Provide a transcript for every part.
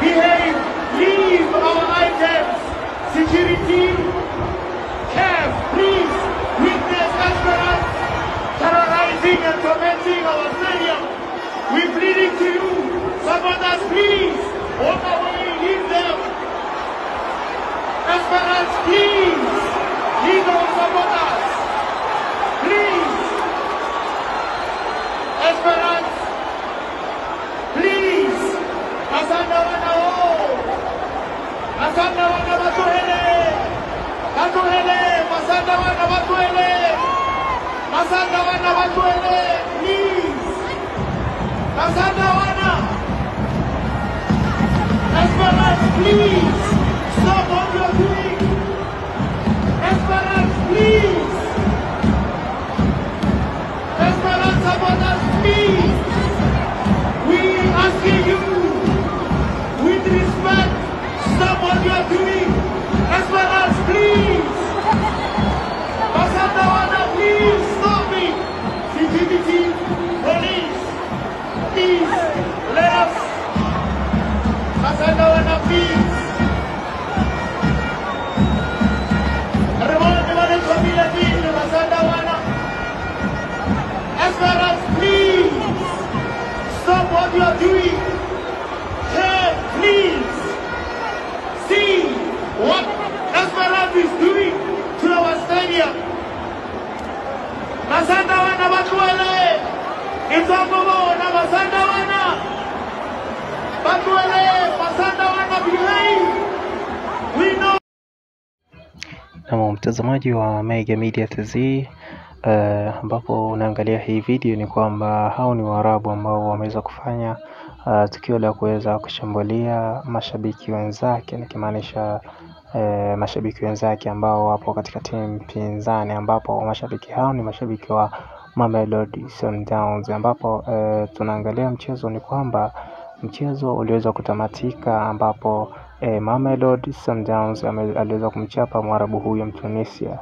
behave, leave our items. Security, CAF, please witness Esperance terrorizing and tormenting our stadium. We're pleading to you, supporters, please walk away, leave them. Esperance, please leave our supporters. Please. Esperance, please. Masanda wana o. Masanda wana batuele. Batuele. Masanda wana batuele. Masanda wana batuele. Please. Masanda wana. Esperance, please. Stop what you're doing. Esperance, please. Esperance, supporters, please. We asking you, with respect, stop what you are doing. Esperance, please. Masanda wana, please stop me. Security, police, please let us. Masanda wana, please. Esperance, please stop what you are doing. Hey, please see what Esperance is doing to our stadium. Masanda wana batuele. Itambomo na Masanda wana batuele. Masanda wana behave. We know. Na mtazamaji wa Mega Media TZ, ambapo unaangalia hii video, ni kwamba hao ni Waarabu ambao wameweza kufanya tukio la kuweza kushambulia mashabiki wenzake, nikimaanisha mashabiki wenzake ambao wapo katika timu pinzani, ambapo mashabiki hao ni mashabiki wa Mamelodi Sundowns. Ambapo tunaangalia mchezo, ni kwamba mchezo uliweza kutamatika ambapo Mamelodi Sundowns aliweza kumchapa Mwarabu huyo Mtunisia.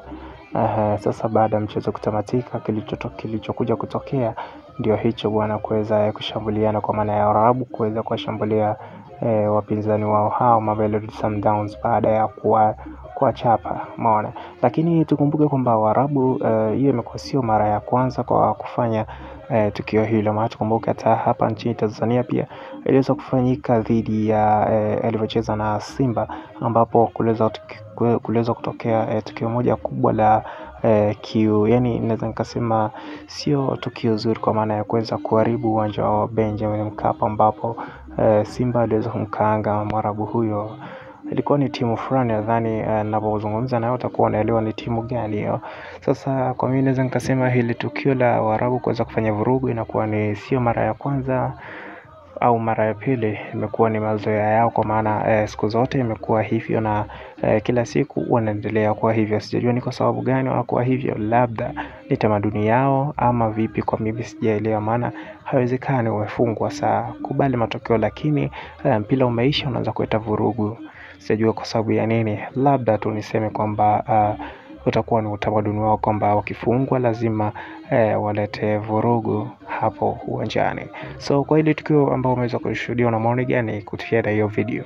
Sasa baada ya mchezo kutamatika, kilichokuja kutokea ndio hicho bwana, kuweza kushambuliana, kwa maana ya Waarabu kuweza kuwashambulia wapinzani wao hao Mamelodi Sundowns baada ya kuwachapa, umeona. Lakini tukumbuke kwamba Waarabu hiyo imekuwa sio mara ya kwanza kwa kufanya tukio hilo. Maana tukumbuke hata hapa nchini Tanzania pia iliweza kufanyika dhidi ya alivyocheza na Simba, ambapo kuliweza kutokea tukio moja kubwa la yani naweza nikasema sio tukio zuri, kwa maana ya kuweza kuharibu uwanja wa Benjamin Mkapa, ambapo Simba aliweza kumkaanga Mwarabu huyo. Ilikuwa ni timu fulani, nadhani ninapozungumza nayo utakuwa unaelewa ni timu gani hiyo. Sasa kwa mimi naweza nikasema hili tukio la Waarabu kuweza kufanya vurugu inakuwa ni sio mara ya kwanza au mara ya pili, imekuwa ni mazoea yao, kwa maana siku zote imekuwa hivyo na kila siku wanaendelea kuwa hivyo. Sijajua ni kwa sababu gani wanakuwa hivyo, labda ni tamaduni yao ama vipi, kwa mimi sijaelewa. Maana haiwezekani umefungwa saa kubali matokeo, lakini mpira umeisha unaanza kuleta vurugu. Sijajua kwa sababu ya nini, labda tu niseme kwamba utakuwa ni utamaduni wao kwamba wakifungwa lazima walete vurugu hapo uwanjani. So kwa ile tukio ambao umeweza kushuhudia, una maoni gani kuhusiana na hiyo video?